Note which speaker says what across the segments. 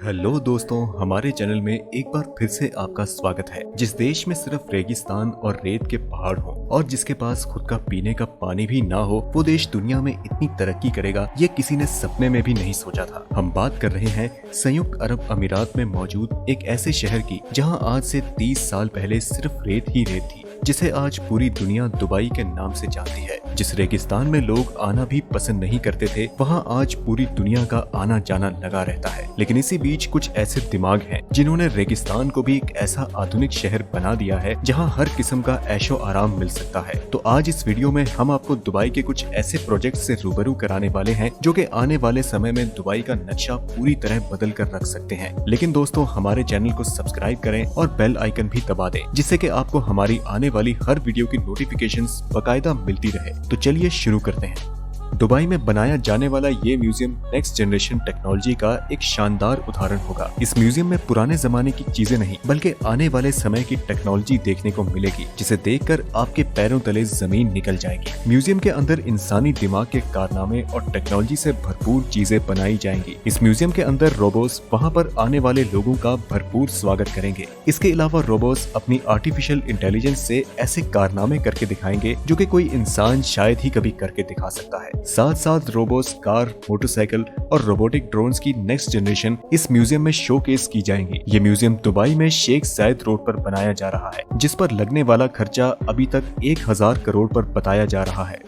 Speaker 1: Hello दोस्तों, हमारे channel में एक बार फिर से आपका स्वागत है। जिस देश में सिर्फ रेगिस्तान और रेत के पहाड़ हो और जिसके पास खुद का पीने का पानी भी ना हो, वो देश दुनिया में इतनी तरक्की करेगा ये किसी ने सपने में भी नहीं सोचा था। हम बात कर रहे हैं संयुक्त अरब अमीरात में मौजूद एक ऐसे शहर की जहां आज से 30 साल पहले सिर्फ रेत ही रेत थी, जिसे आज पूरी दुनिया दुबई के नाम से जानती है। जिस रेगिस्तान में लोग आना भी पसंद नहीं करते थे, वहाँ आज पूरी दुनिया का आना जाना लगा रहता है। लेकिन इसी बीच कुछ ऐसे दिमाग हैं जिन्होंने रेगिस्तान को भी एक ऐसा आधुनिक शहर बना दिया है जहाँ हर किस्म का ऐशो आराम मिल सकता है। तो आज इस वीडियो में हम आपको दुबई के कुछ ऐसे प्रोजेक्ट से रूबरू कराने वाले हैं जो कि आने वाले समय में दुबई का नक्शा पूरी तरह बदल कर रख सकते हैं। लेकिन दोस्तों, हमारे चैनल को सब्सक्राइब करें और बेल आइकन भी दबा दें, जिससे कि आपको हमारी आने वाली हर वीडियो की नोटिफिकेशंस बकायदा मिलती रहे। तो चलिए शुरू करते हैं। दुबई में बनाया जाने वाला ये म्यूजियम नेक्स्ट जनरेशन टेक्नोलॉजी का एक शानदार उदाहरण होगा। इस म्यूजियम में पुराने जमाने की चीजें नहीं बल्कि आने वाले समय की टेक्नोलॉजी देखने को मिलेगी, जिसे देखकर आपके पैरों तले जमीन निकल जाएगी। म्यूजियम के अंदर इंसानी दिमाग के कारनामे और टेक्नोलॉजी से भरपूर चीजें बनाई जाएंगी। इस म्यूजियम के अंदर रोबोट्स वहाँ पर आने वाले लोगों का भरपूर स्वागत करेंगे। इसके अलावा रोबोट्स अपनी आर्टिफिशियल इंटेलिजेंस से ऐसे कारनामे करके दिखाएंगे जो कि कोई इंसान शायद ही कभी करके दिखा सकता है। साथ साथ रोबोट्स, कार, मोटरसाइकिल और रोबोटिक ड्रोन्स की नेक्स्ट जनरेशन इस म्यूजियम में शोकेस की जाएंगी। ये म्यूजियम दुबई में शेख जायद रोड पर बनाया जा रहा है, जिस पर लगने वाला खर्चा अभी तक 1000 करोड़ पर बताया जा रहा है।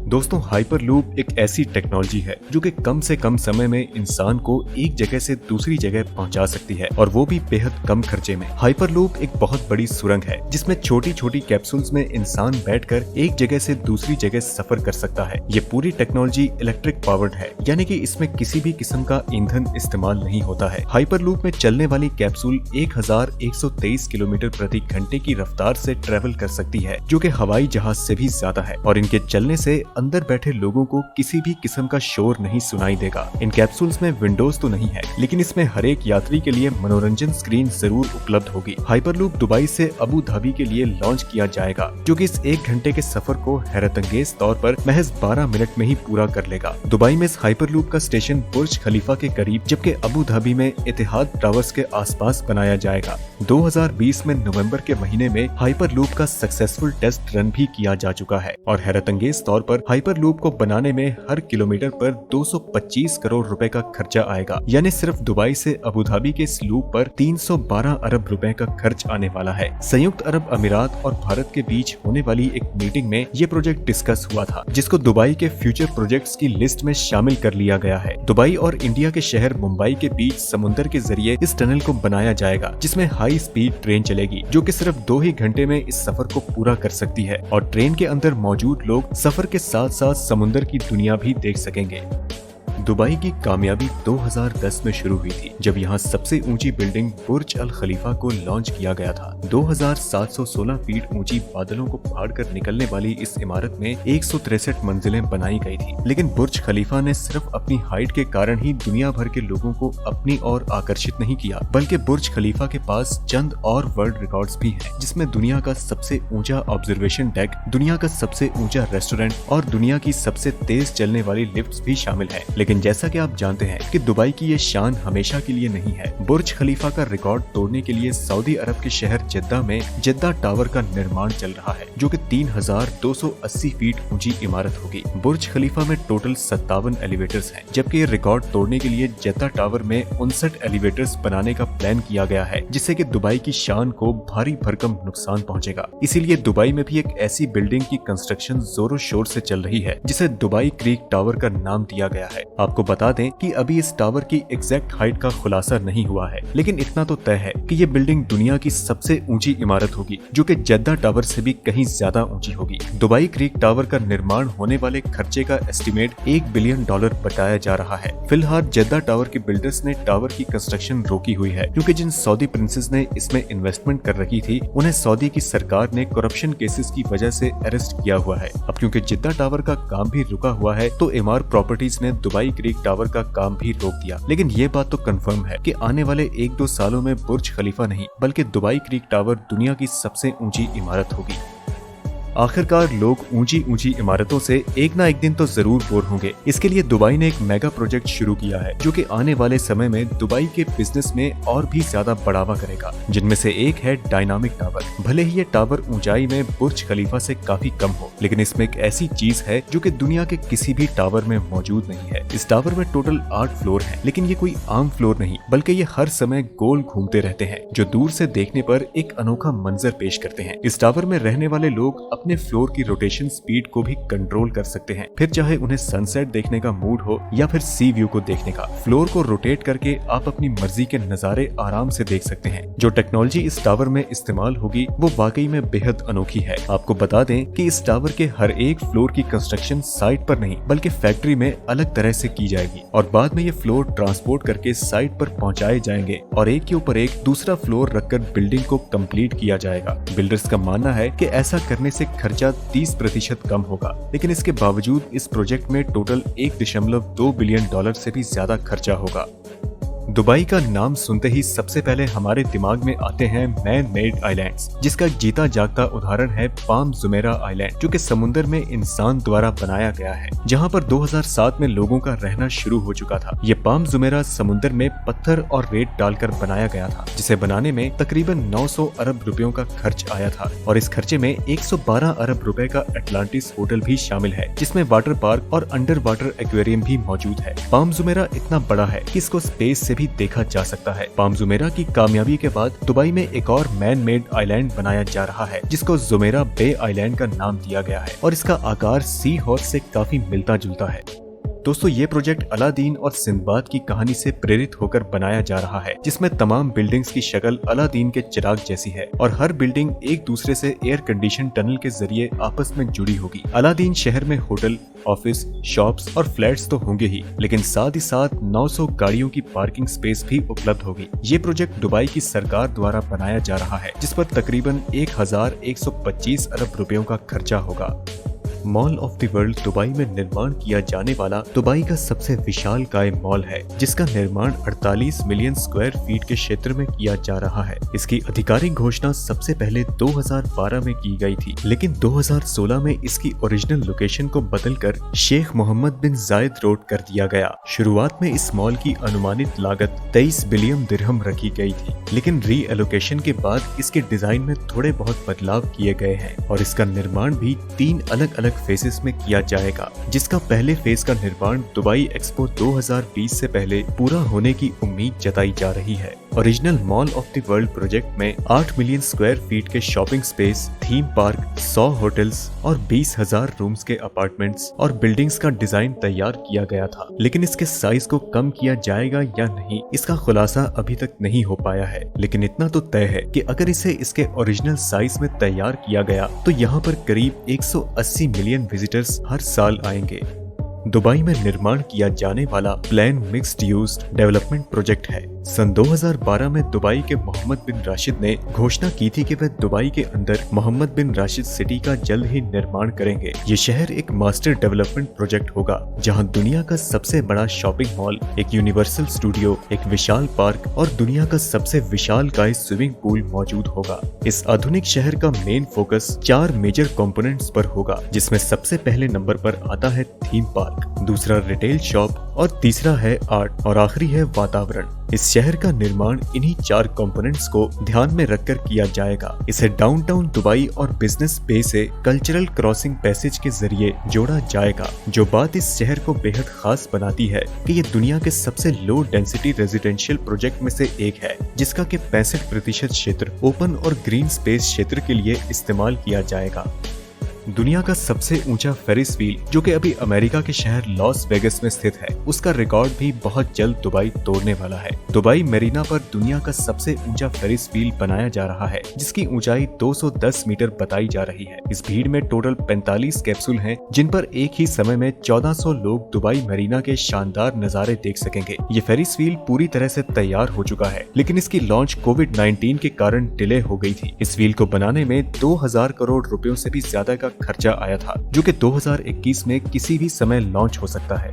Speaker 1: दोस्तों, हाइपरलूप एक ऐसी टेक्नोलॉजी है जो कि कम से कम समय में इंसान को एक जगह से दूसरी जगह पहुंचा सकती है, और वो भी बेहद कम खर्चे में। हाइपरलूप एक बहुत बड़ी सुरंग है जिसमें छोटी छोटी कैप्सूल्स में इंसान बैठकर एक जगह से दूसरी जगह सफर कर सकता है। ये पूरी टेक्नोलॉजी इलेक्ट्रिक पावर्ड है, यानी कि इसमें किसी भी किस्म का ईंधन इस्तेमाल नहीं होता है। हाइपरलूप में चलने वाली कैप्सूल 1123 किलोमीटर प्रति घंटे की रफ्तार से ट्रेवल कर सकती है, जो कि हवाई जहाज से भी ज्यादा है, और इनके चलने से अंदर बैठे लोगों को किसी भी किस्म का शोर नहीं सुनाई देगा। इन कैप्सूल्स में विंडोज तो नहीं है, लेकिन इसमें हर एक यात्री के लिए मनोरंजन स्क्रीन जरूर उपलब्ध होगी। हाइपरलूप दुबई से अबू धाबी के लिए लॉन्च किया जाएगा, जो कि इस 1 घंटे के सफर को हैरतअंगेज तौर पर महज 12 मिनट में ही पूरा कर लेगा। दुबई में इस हाइपरलूप का स्टेशन बुर्ज खलीफा के करीब, जबकि अबू धाबी में इतिहाद टावर्स के आसपास बनाया जाएगा। 2020 में नवंबर के महीने में हाइपरलूप का सक्सेसफुल टेस्ट रन भी किया जा चुका है, और हैरतअंगेज तौर पर हाइपरलूप को बनाने में हर किलोमीटर पर 225 करोड़ रुपए का खर्चा आएगा। यानी सिर्फ दुबई से अबू धाबी के इस लूप पर 312 अरब रुपए का खर्च आने वाला है। संयुक्त अरब अमीरात और भारत के बीच होने वाली एक मीटिंग में ये प्रोजेक्ट डिस्कस हुआ था, जिसको दुबई के फ्यूचर प्रोजेक्ट्स की लिस्ट में शामिल कर लिया गया है। दुबई और इंडिया के शहर मुंबई के बीच समुद्र के जरिए इस टनल को बनाया जाएगा, जिसमें हाई स्पीड ट्रेन चलेगी, जो कि सिर्फ 2 ही घंटे में इस सफर को पूरा कर सकती है, और ट्रेन के अंदर मौजूद लोग सफर के साथ साथ समुद्र की दुनिया भी देख सकेंगे। दुबई की कामयाबी 2010 में शुरू हुई थी, जब यहाँ सबसे ऊंची बिल्डिंग बुर्ज अल खलीफा को लॉन्च किया गया था। 2716 फीट ऊंची बादलों को फाड़ कर निकलने वाली इस इमारत में 163 मंजिलें बनाई गई थी। लेकिन बुर्ज खलीफा ने सिर्फ अपनी हाइट के कारण ही दुनिया भर के लोगों को अपनी ओर आकर्षित नहीं किया, बल्कि बुर्ज खलीफा के पास चंद और वर्ल्ड रिकॉर्ड्स भी हैं, जिसमें दुनिया का सबसे ऊंचा ऑब्जर्वेशन डेक, दुनिया का सबसे ऊंचा रेस्टोरेंट और दुनिया की सबसे तेज चलने वाली लिफ्ट्स भी शामिल है। लेकिन जैसा कि आप जानते हैं कि दुबई की ये शान हमेशा के लिए नहीं है। बुर्ज खलीफा का रिकॉर्ड तोड़ने के लिए सऊदी अरब के शहर जेद्दा में जेद्दा टावर का निर्माण चल रहा है, जो कि 3280 फीट ऊंची इमारत होगी। बुर्ज खलीफा में टोटल 57 एलिवेटर्स हैं, जबकि ये रिकॉर्ड तोड़ने के लिए जेद्दा टावर में 59 एलिवेटर्स बनाने का प्लान किया गया है, जिससे कि दुबई की शान को भारी भरकम नुकसान पहुंचेगा। इसीलिए दुबई में भी एक ऐसी बिल्डिंग की कंस्ट्रक्शन जोरों शोर से चल रही है, जिसे दुबई क्रीक टावर का नाम दिया गया है। आपको बता दें कि अभी इस टावर की एग्जैक्ट हाइट का खुलासा नहीं हुआ है, लेकिन इतना तो तय है कि ये बिल्डिंग दुनिया की सबसे ऊंची इमारत होगी, जो कि जेद्दा टावर से भी कहीं ज्यादा ऊंची होगी। दुबई क्रीक टावर का निर्माण होने वाले खर्चे का एस्टिमेट $1 बिलियन बताया जा रहा है। फिलहाल जेद्दा टावर के बिल्डर्स ने टावर की कंस्ट्रक्शन रोकी हुई है, क्योंकि जिन सऊदी प्रिंसेस ने इसमें इन्वेस्टमेंट कर रखी थी, उन्हें सऊदी की सरकार ने करप्शन केसेस की वजह से अरेस्ट किया हुआ है। अब क्योंकि जेद्दा टावर का काम भी रुका हुआ है, तो एमआर प्रॉपर्टीज ने दुबई क्रीक टावर का काम भी रोक दिया। लेकिन ये बात तो कंफर्म है कि आने वाले 1-2 सालों में बुर्ज खलीफा नहीं बल्कि दुबई क्रीक टावर दुनिया की सबसे ऊंची इमारत होगी। आखिरकार लोग ऊंची ऊंची इमारतों से एक ना एक दिन तो जरूर बोर होंगे। इसके लिए दुबई ने एक मेगा प्रोजेक्ट शुरू किया है जो कि आने वाले समय में दुबई के बिजनेस में और भी ज्यादा बढ़ावा करेगा, जिनमें से एक है डायनामिक टावर। भले ही ये टावर ऊंचाई में बुर्ज खलीफा से काफी कम हो, लेकिन इसमें एक ऐसी चीज है जो कि दुनिया के किसी भी टावर में मौजूद नहीं है। इस टावर में टोटल 8 फ्लोर हैं, लेकिन ये कोई आम फ्लोर नहीं, बल्कि ये हर समय गोल घूमते रहते हैं, जो दूर से देखने पर एक अनोखा मंजर पेश करते हैं। इस टावर में रहने वाले लोग अपने फ्लोर की रोटेशन स्पीड को भी कंट्रोल कर सकते हैं, फिर चाहे उन्हें सनसेट देखने का मूड हो या फिर सी व्यू को देखने का। फ्लोर को रोटेट करके आप अपनी मर्जी के नजारे आराम से देख सकते हैं। जो टेक्नोलॉजी इस टावर में इस्तेमाल होगी वो वाकई में बेहद अनोखी है। आपको बता दें कि इस टावर के हर एक फ्लोर की कंस्ट्रक्शन साइट पर नहीं बल्कि फैक्ट्री में अलग तरह से की जाएगी और बाद में ये फ्लोर ट्रांसपोर्ट करके साइट पर पहुंचाए जाएंगे और एक के ऊपर एक दूसरा फ्लोर रखकर बिल्डिंग को कंप्लीट किया जाएगा। बिल्डर्स का मानना है कि ऐसा करने से खर्चा 30% कम होगा, लेकिन इसके बावजूद इस प्रोजेक्ट में टोटल $1.2 बिलियन से भी ज्यादा खर्चा होगा। दुबई का नाम सुनते ही सबसे पहले हमारे दिमाग में आते हैं मैन मेड आइलैंड्स, जिसका जीता जागता उदाहरण है पाम जुमेरा आइलैंड, जो कि समुद्र में इंसान द्वारा बनाया गया है, जहां पर 2007 में लोगों का रहना शुरू हो चुका था। ये पाम जुमेरा समुद्र में पत्थर और रेत डालकर बनाया गया था, जिसे बनाने में तकरीबन 900 अरब रुपयों का खर्च आया था और इस खर्चे में 112 अरब रुपए का अटलांटिस होटल भी शामिल है, जिसमें वाटर पार्क और अंडर वाटर एक्वेरियम भी मौजूद है। पाम जुमेरा इतना बड़ा है कि इसको स्पेस से भी देखा जा सकता है। पाम जुमेरा की कामयाबी के बाद दुबई में एक और मैन मेड आइलैंड बनाया जा रहा है, जिसको जुमेरा बे आइलैंड का नाम दिया गया है और इसका आकार सी हॉर्स से काफी मिलता जुलता है। दोस्तों, ये प्रोजेक्ट अलादीन और सिंदबाद की कहानी से प्रेरित होकर बनाया जा रहा है, जिसमें तमाम बिल्डिंग्स की शक्ल अलादीन के चिराग जैसी है और हर बिल्डिंग एक दूसरे से एयर कंडीशन टनल के जरिए आपस में जुड़ी होगी। अलादीन शहर में होटल, ऑफिस, शॉप्स और फ्लैट्स तो होंगे ही, लेकिन साथ ही साथ 900 गाड़ियों की पार्किंग स्पेस भी उपलब्ध होगी। ये प्रोजेक्ट दुबई की सरकार द्वारा बनाया जा रहा है, जिस पर तकरीबन 1125 अरब रुपयों का खर्चा होगा। Mall of the world Dubai में निर्माण किया जाने वाला दुबई का सबसे विशालकाय मॉल है, जिसका निर्माण 48 मिलियन स्क्वायर फीट के क्षेत्र में किया जा रहा है। इसकी आधिकारिक घोषणा सबसे पहले 2012 में की गई थी, लेकिन 2016 में इसकी ओरिजिनल लोकेशन को बदलकर शेख मोहम्मद बिन जायद रोड कर दिया गया। शुरुआत में इस मॉल की अनुमानित लागत 23 बिलियन दिरहम रखी गई थी, लेकिन री एलोकेशन के बाद इसके डिजाइन में थोड़े बहुत बदलाव किए गए हैं और इसका निर्माण भी 3 अलग अलग फेजेस में किया जाएगा, जिसका पहले फेज का निर्माण दुबई एक्सपो 2020 से पहले पूरा होने की उम्मीद जताई जा रही है। Original mall of the world project में 8 मिलियन स्क्वायर फीट के shopping space, theme park, 100 hotels और 20,000 रूम्स के अपार्टमेंट्स और बिल्डिंग्स का डिजाइन तैयार किया गया था, लेकिन इसके साइज को कम किया जाएगा या नहीं, इसका खुलासा अभी तक नहीं हो पाया है। लेकिन इतना तो तय है कि अगर इसे इसके ओरिजिनल साइज में तैयार किया गया तो यहाँ पर करीब 180 मिलियन विजिटर्स हर साल आएंगे। दुबई में निर्माण किया जाने वाला plan mixed use development project है। सन 2012 में दुबई के मोहम्मद बिन राशिद ने घोषणा की थी कि वे दुबई के अंदर मोहम्मद बिन राशिद सिटी का जल्द ही निर्माण करेंगे। ये शहर एक मास्टर डेवलपमेंट प्रोजेक्ट होगा, जहां दुनिया का सबसे बड़ा शॉपिंग मॉल, एक यूनिवर्सल स्टूडियो, एक विशाल पार्क और दुनिया का सबसे विशालकाय स्विमिंग पूल मौजूद होगा। इस आधुनिक शहर का मेन फोकस 4 मेजर कंपोनेंट्स पर होगा, जिसमें सबसे पहले नंबर पर आता है थीम पार्क, दूसरा रिटेल शॉप और तीसरा है आर्ट और आखिरी है वातावरण। इस शहर का निर्माण इन्हीं 4 कंपोनेंट्स को ध्यान में रखकर किया जाएगा। इसे डाउनटाउन दुबई और बिजनेस बे से कल्चरल क्रॉसिंग पैसेज के जरिए जोड़ा जाएगा। जो बात इस शहर को बेहद खास बनाती है कि ये दुनिया के सबसे लो डेंसिटी रेजिडेंशियल प्रोजेक्ट में से एक है, जिसका कि 65% क्षेत्र ओपन और ग्रीन स्पेस क्षेत्र के लिए इस्तेमाल किया जाएगा। दुनिया का सबसे ऊंचा फेरिस व्हील, जो कि अभी अमेरिका के शहर लॉस वेगस में स्थित है, उसका रिकॉर्ड भी बहुत जल्द दुबई तोड़ने वाला है। दुबई मेरीना पर दुनिया का सबसे ऊंचा फेरिस व्हील बनाया जा रहा है, जिसकी ऊंचाई 210 मीटर बताई जा रही है। इस भीड़ में टोटल 45 कैप्सूल हैं, जिन पर एक ही समय में 1400 लोग दुबई मेरीना के शानदार नजारे देख सकेंगे। ये फेरिस व्हील पूरी तरह से तैयार हो चुका है, लेकिन इसकी लॉन्च कोविड-19 के कारण डिले हो गई थी। इस व्हील को बनाने में 2000 करोड़ रुपयों से भी ज्यादा का खर्चा आया था, जो कि 2021 में किसी भी समय लॉन्च हो सकता है।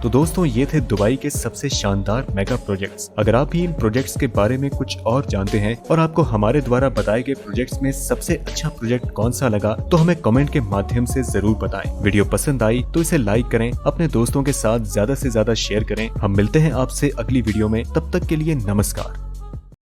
Speaker 1: तो दोस्तों ये थे दुबई के सबसे शानदार मेगा प्रोजेक्ट्स। अगर आप भी इन प्रोजेक्ट्स के बारे में कुछ और जानते हैं और आपको हमारे द्वारा बताए गए प्रोजेक्ट्स में सबसे अच्छा प्रोजेक्ट कौन सा लगा तो हमें कमेंट के माध्यम से जरूर बताएं। वीडियो पसंद आई तो इसे लाइक करें, अपने दोस्तों के साथ ज्यादा से ज्यादा शेयर करें। हम मिलते हैं आपसे अगली वीडियो में, तब तक के लिए नमस्कार।